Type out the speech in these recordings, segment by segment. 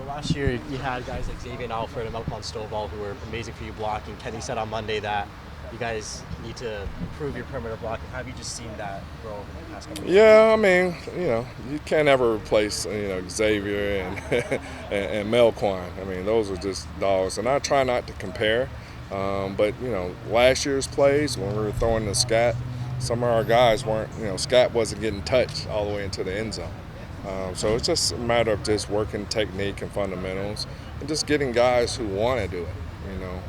Last year you had guys like Xavier and Alfred and Malcolm Stovall who were amazing for you blocking. Kenny said on Monday that you guys need to improve your perimeter blocking. Have you just seen that grow over the past couple of years? Yeah, I mean, you can't ever replace, Xavier and and Melquan. I mean, those are just dogs. And I try not to compare. But, last year's plays when we were throwing the scat, some of our guys weren't, scat wasn't getting touched all the way into the end zone. So it's just a matter of just working technique and fundamentals and just getting guys who want to do it, you know.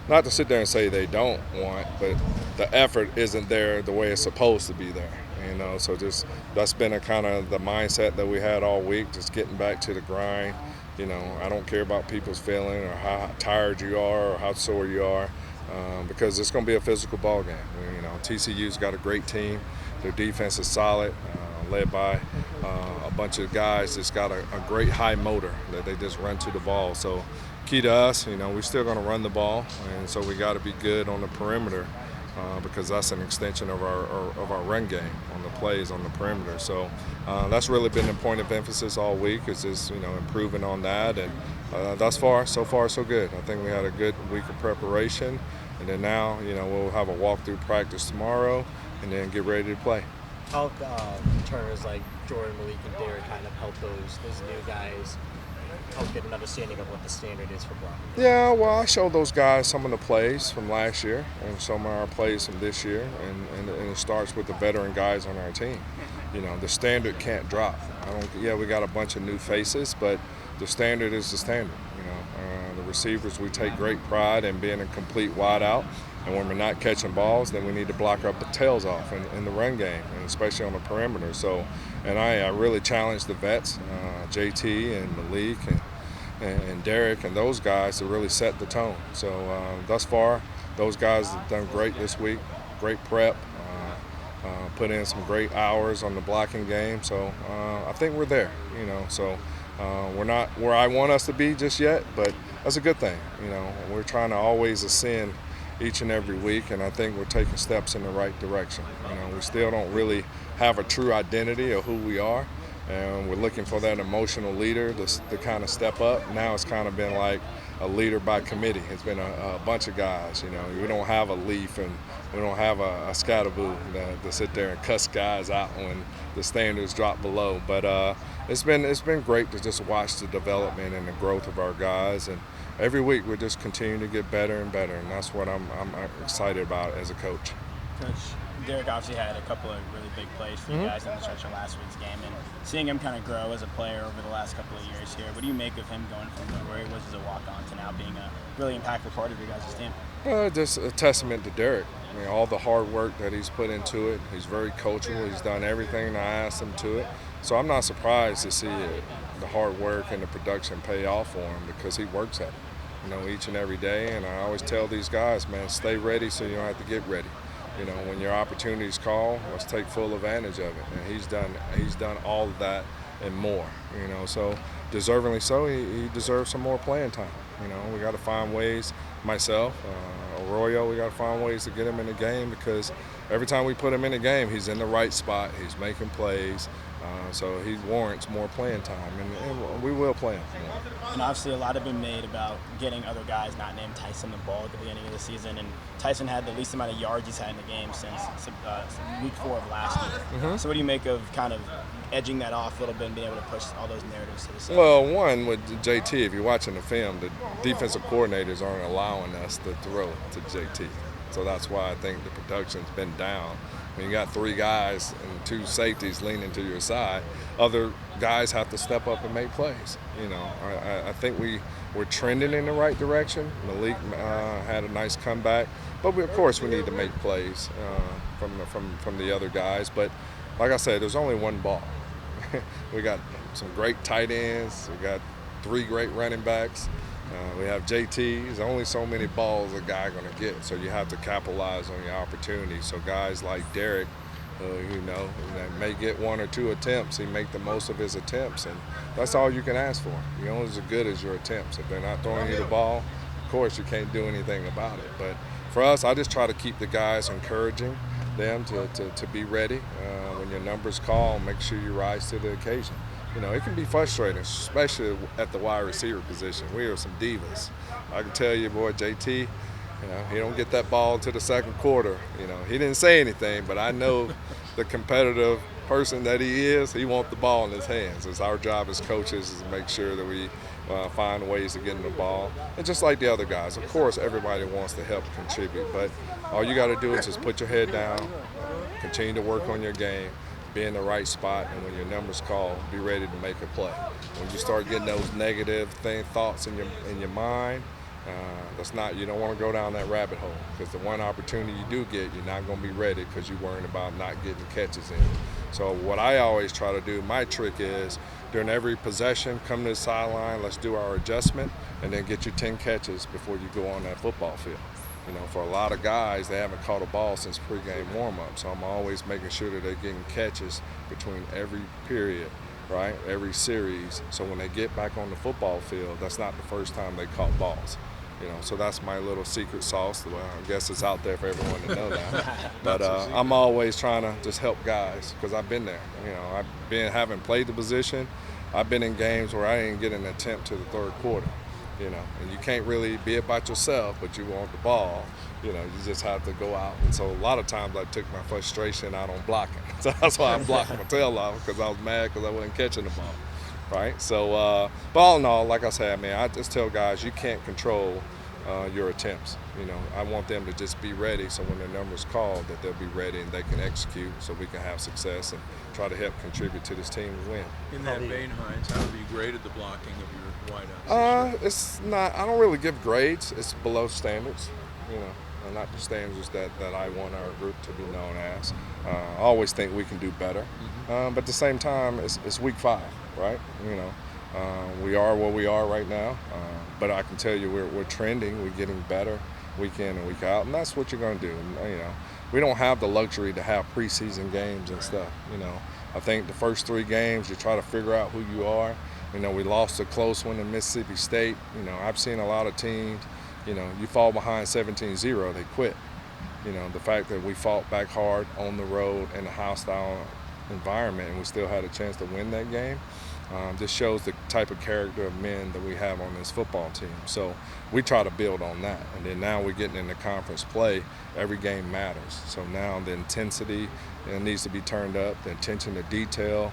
Not to sit there and say they don't want, but the effort isn't there the way it's supposed to be there, So just that's been a kind of the mindset that we had all week, just getting back to the grind. I don't care about people's feeling or how tired you are or how sore you are, because it's going to be a physical ball game. TCU's got a great team. Their defense is solid, led by a bunch of guys that's got a great high motor that they just run to the ball. So key to us, we're still going to run the ball, and so we got to be good on the perimeter because that's an extension of our run game on the plays on the perimeter. So that's really been the point of emphasis all week is just improving on that, and so far so good. I think we had a good week of preparation, and then now we'll have a walkthrough practice tomorrow, and then get ready to play. How turners like Jordan, Malik, and Derek kind of help those new guys help get an understanding of what the standard is for blocking? Yeah, well, I showed those guys some of the plays from last year and some of our plays from this year, and it starts with the veteran guys on our team. The standard can't drop. We got a bunch of new faces, but the standard is the standard. The receivers, we take great pride in being a complete wideout, and when we're not catching balls, then we need to block our tails off in the run game, and especially on the perimeter. So, and I really challenge the vets, JT and Malik and Derek and those guys to really set the tone. So thus far, those guys have done great this week, great prep, put in some great hours on the blocking game. So I think we're there, So we're not where I want us to be just yet, but that's a good thing. We're trying to always ascend each and every week, and I think we're taking steps in the right direction. We still don't really have a true identity of who we are, and we're looking for that emotional leader to kind of step up. Now it's kind of been like a leader by committee. It's been a bunch of guys. We don't have a Leaf and we don't have a Scatterboo to sit there and cuss guys out when the standards drop below. But it's been great to just watch the development and the growth of our guys, and every week we're just continuing to get better and better, and that's what I'm excited about as a coach. Coach, Derek obviously had a couple of really big plays for you guys in the stretch of last week's game, and seeing him kind of grow as a player over the last couple of years here, what do you make of him going from where he was as a walk-on to now being a really impactful part of your guys' team? Just a testament to Derek. All the hard work that he's put into it. He's very coachable. He's done everything I asked him to it. So I'm not surprised to see the hard work and the production pay off for him because he works at it, each and every day. And I always tell these guys, man, stay ready so you don't have to get ready. When your opportunities call, let's take full advantage of it. And he's done all of that and more. So deservingly so, he deserves some more playing time. We got to find ways. Myself, Arroyo, we got to find ways to get him in the game because every time we put him in the game, he's in the right spot. He's making plays. So he warrants more playing time, and we will play him more. And obviously a lot have been made about getting other guys not named Tyson the ball at the beginning of the season, and Tyson had the least amount of yards he's had in the game since week 4 of last year. So what do you make of kind of edging that off a little bit and being able to push all those narratives to the side? Well, one, with JT, if you're watching the film, the defensive coordinators aren't allowing us to throw to JT. So that's why I think the production's been down. When you got 3 guys and 2 safeties leaning to your side, other guys have to step up and make plays. I think we're trending in the right direction. Malik had a nice comeback, but of course we need to make plays from the other guys. But like I said, there's only one ball. We got some great tight ends. We got 3 great running backs. We have JT. There's only so many balls a guy going to get, so you have to capitalize on your opportunity. So guys like Derek, may get 1 or 2 attempts. He make the most of his attempts, and that's all you can ask for. You're only as good as your attempts. If they're not throwing you the ball, of course you can't do anything about it. But for us, I just try to keep the guys encouraging them to be ready. when your number's called, make sure you rise to the occasion. You know, it can be frustrating, especially at the wide receiver position. We are some divas. I can tell you, boy, JT, you know, he don't get that ball to the second quarter. You know, he didn't say anything, but I know the competitive person that he is, he wants the ball in his hands. It's our job as coaches is to make sure that we find ways to get him the ball. And just like the other guys, of course, everybody wants to help contribute, but all you got to do is just put your head down, continue to work on your game, be in the right spot, and when your number's called, be ready to make a play. When you start getting those negative thoughts in your mind, you don't want to go down that rabbit hole, because the one opportunity you do get, you're not going to be ready because you're worrying about not getting catches in. So what I always try to do, my trick is during every possession, come to the sideline, let's do our adjustment, and then get your 10 catches before you go on that football field. You know, for a lot of guys, they haven't caught a ball since pregame warm-up, so I'm always making sure that they're getting catches between every period, right, every series, so when they get back on the football field, that's not the first time they caught balls. You know, so that's my little secret sauce. Well, I guess it's out there for everyone to know that. But I'm always trying to just help guys, because I've been there. You know, having played the position, I've been in games where I didn't get an attempt to the third quarter. You know, and you can't really be about yourself, but you want the ball. You know, you just have to go out. And so a lot of times I took my frustration out on blocking. So that's why I blocked my tail off, because I was mad because I wasn't catching the ball. Right? So, but all in all, like I said, man, I just tell guys you can't control your attempts. You know, I want them to just be ready, so when their number's called, that they'll be ready and they can execute, so we can have success and try to help contribute to this team to win. In that vein, Hines, how have you graded the blocking of your wideouts? It's not. I don't really give grades. It's below standards. You know, and not the standards that I want our group to be known as. I always think we can do better, but at the same time, it's week 5, right? You know, we are where we are right now, but I can tell you we're trending. We're getting better week in and week out, and that's what you're going to do. You know, we don't have the luxury to have preseason games and stuff. You know, I think the first 3 games you try to figure out who you are. You know, we lost a close one in Mississippi State. You know, I've seen a lot of teams, you know, you fall behind 17-0, they quit. You know, the fact that we fought back hard on the road in a hostile environment and we still had a chance to win that game, this shows the type of character of men that we have on this football team. So we try to build on that. And then now we're getting into conference play. Every game matters. So now the intensity needs to be turned up, the attention to detail.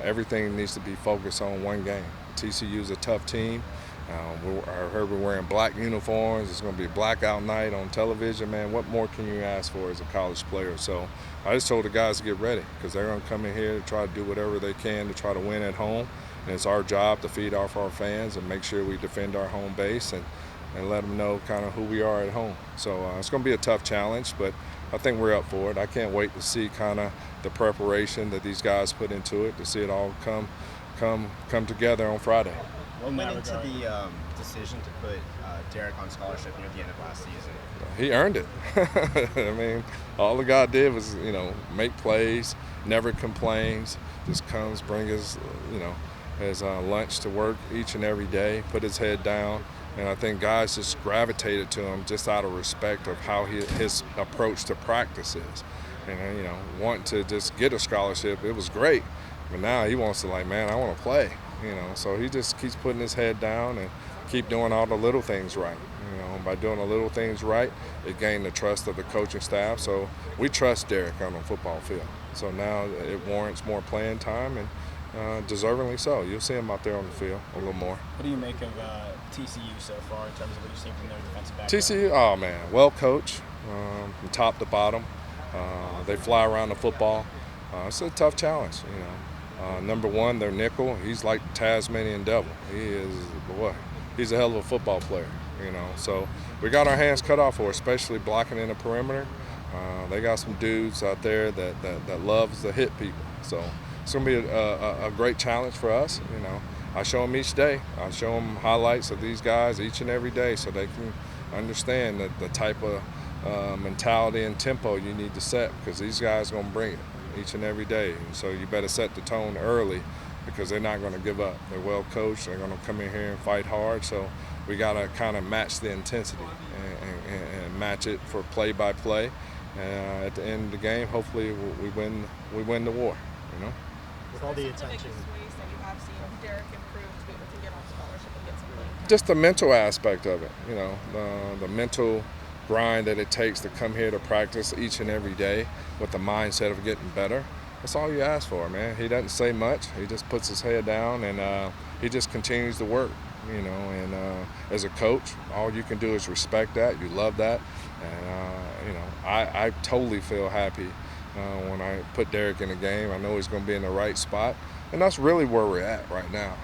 Everything needs to be focused on one game. TCU is a tough team. I heard we're wearing black uniforms. It's going to be a blackout night on television, man. What more can you ask for as a college player? So I just told the guys to get ready, because they're going to come in here to try to do whatever they can to try to win at home. And it's our job to feed off our fans and make sure we defend our home base and let them know kind of who we are at home. So it's going to be a tough challenge, but I think we're up for it. I can't wait to see kind of the preparation that these guys put into it, to see it all come together on Friday. What went into the decision to put Derek on scholarship near the end of last season? He earned it. I mean, all the guy did was, you know, make plays, never complains, just comes, bring his, you know, his lunch to work each and every day, put his head down. And I think guys just gravitated to him just out of respect of how his approach to practice is. And, you know, wanting to just get a scholarship, it was great. But now he wants to, like, man, I want to play. You know, so he just keeps putting his head down and keep doing all the little things right. You know, by doing the little things right, it gained the trust of the coaching staff. So we trust Derek on the football field. So now it warrants more playing time, and deservingly so. You'll see him out there on the field a little more. What do you make of TCU so far in terms of what you've seen from their defensive back? TCU, oh man, well coached from top to bottom. They fly around the football. It's a tough challenge, you know. Number one, their nickel, he's like the Tasmanian devil. He is, boy, he's a hell of a football player, you know. So we got our hands cut off for, especially blocking in the perimeter. They got some dudes out there that loves to hit people. So it's going to be a great challenge for us, you know. I show them each day. I show them highlights of these guys each and every day so they can understand the type of mentality and tempo you need to set, because these guys are going to bring it each and every day. And so you better set the tone early, because they're not going to give up. They're well coached. They're going to come in here and fight hard. So we got to kind of match the intensity and match it for play by play. And at the end of the game, hopefully we win the war. You know. With all the Some of attention. biggest ways that you have seen Derek improve to be able to get on scholarship and get some playing time? Just the mental aspect of it, you know, the mental grind that it takes to come here to practice each and every day with the mindset of getting better. That's all you ask for, man. He doesn't say much. He just puts his head down and he just continues to work, you know. And as a coach, all you can do is respect that. You love that. And, you know, I totally feel happy when I put Derek in the game. I know he's going to be in the right spot. And that's really where we're at right now.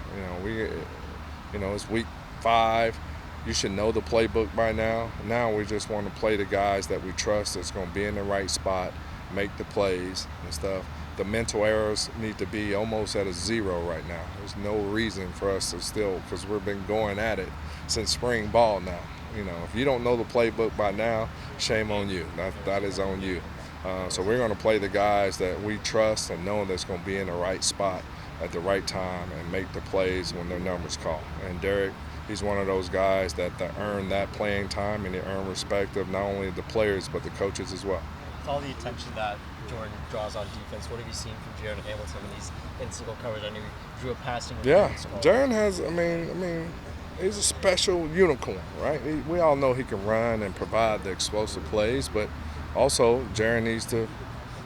You know, it's week 5. You should know the playbook by now. Now we just want to play the guys that we trust that's going to be in the right spot, make the plays and stuff. The mental errors need to be almost at a 0 right now. There's no reason for us to still, because we've been going at it since spring ball now. You know, if you don't know the playbook by now, shame on you. That is on you. So we're going to play the guys that we trust and know that's going to be in the right spot at the right time and make the plays when their number's called. And Derek, he's one of those guys that earn that playing time and they earn respect of not only the players but the coaches as well. With all the attention that Jordan draws on defense, what have you seen from Jiren Hamilton when he's in single coverage? I know he drew a passing. Yeah, Jiren has. I mean, he's a special unicorn, right? We all know he can run and provide the explosive plays, but also Jiren needs to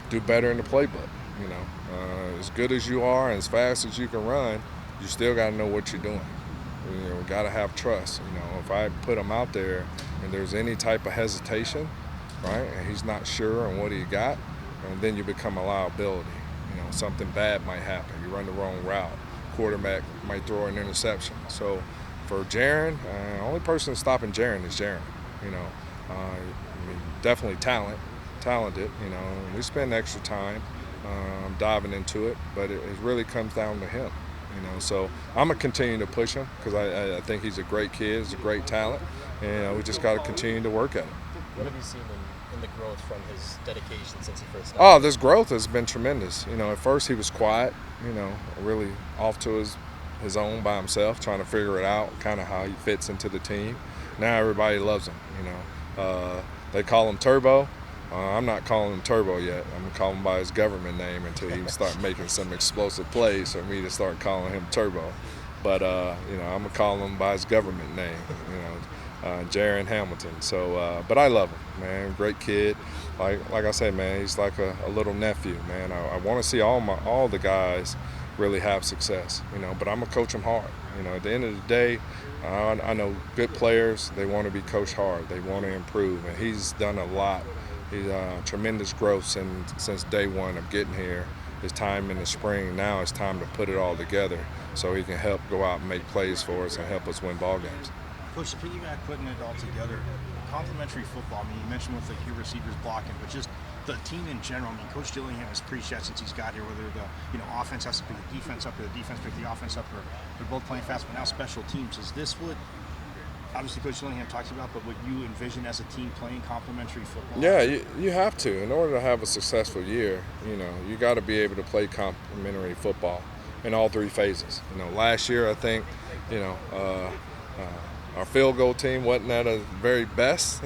do better in the playbook. You know, as good as you are and as fast as you can run, you still got to know what you're doing. You know, got to have trust. You know, if I put him out there and there's any type of hesitation, right, and he's not sure on what he got, and then you become a liability. You know, something bad might happen. You run the wrong route. Quarterback might throw an interception. So for Jiren, the only person stopping Jiren is Jiren. You know, I mean, definitely talented. You know, we spend extra time diving into it, but it really comes down to him. You know, so I'm gonna continue to push him because I think he's a great kid, he's a great talent, and we just got to continue to work at it. What have you seen in the growth from his dedication since he first started? Oh, this growth has been tremendous. You know, at first he was quiet, you know, really off to his own by himself, trying to figure it out, kind of how he fits into the team. Now everybody loves him. You know, they call him Turbo. I'm not calling him Turbo yet. I'm going to call him by his government name until he can start making some explosive plays for me to start calling him Turbo. But, you know, I'm going to call him by his government name, you know, Jiren Hamilton. So, but I love him, man. Great kid. Like I said, man, he's like a little nephew, man. I want to see all the guys really have success, you know, but I'm going to coach them hard. You know, at the end of the day, I know good players, they want to be coached hard. They want to improve, and he's done a lot. He's tremendous growth since day one of getting here. His time in the spring, now it's time to put it all together so he can help go out and make plays for us and help us win ball games. Coach, to piggyback putting it all together, complementary football, I mean, you mentioned with your receivers blocking, but just the team in general. I mean, Coach Dillingham has preached that since he's got here, whether the offense has to pick the defense up or the defense pick the offense up, or they're both playing fast, but now special teams. Is this what obviously Coach Dillingham talks about, but what you envision as a team playing complementary football? Yeah, you have to. In order to have a successful year, you know, you got to be able to play complementary football in all 3 phases. You know, last year I think, you know, our field goal team wasn't at a very best,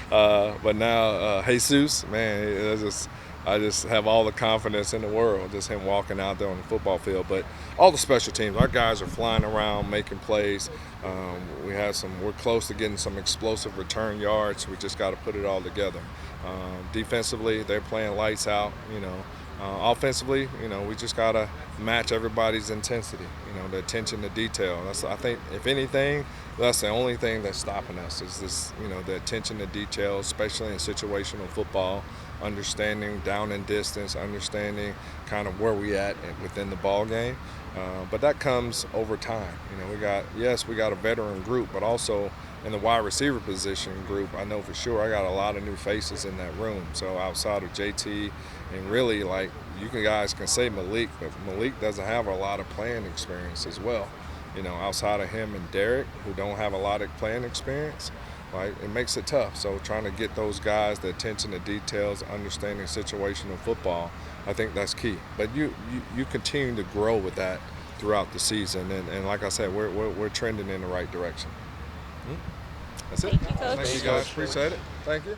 but now Jesus, man, I just have all the confidence in the world, just him walking out there on the football field. But all the special teams, our guys are flying around, making plays. We're close to getting some explosive return yards. We just got to put it all together. Defensively, they're playing lights out, you know. Offensively, you know, we just got to match everybody's intensity, you know, the attention to detail. I think, if anything, that's the only thing that's stopping us is this, you know, the attention to detail, especially in situational football, understanding down and distance, understanding kind of where we at within the ball game. But that comes over time. You know, we got a veteran group, but also in the wide receiver position group, I know for sure I got a lot of new faces in that room. So outside of JT, and really, like, guys can say Malik, but Malik doesn't have a lot of playing experience as well. You know, outside of him and Derek, who don't have a lot of playing experience, right? It makes it tough. So trying to get those guys the attention to details, understanding situational football, I think that's key. But you continue to grow with that throughout the season, and like I said, we're trending in the right direction. That's it. Thank you, Coach. Thank you guys. Appreciate it. Thank you.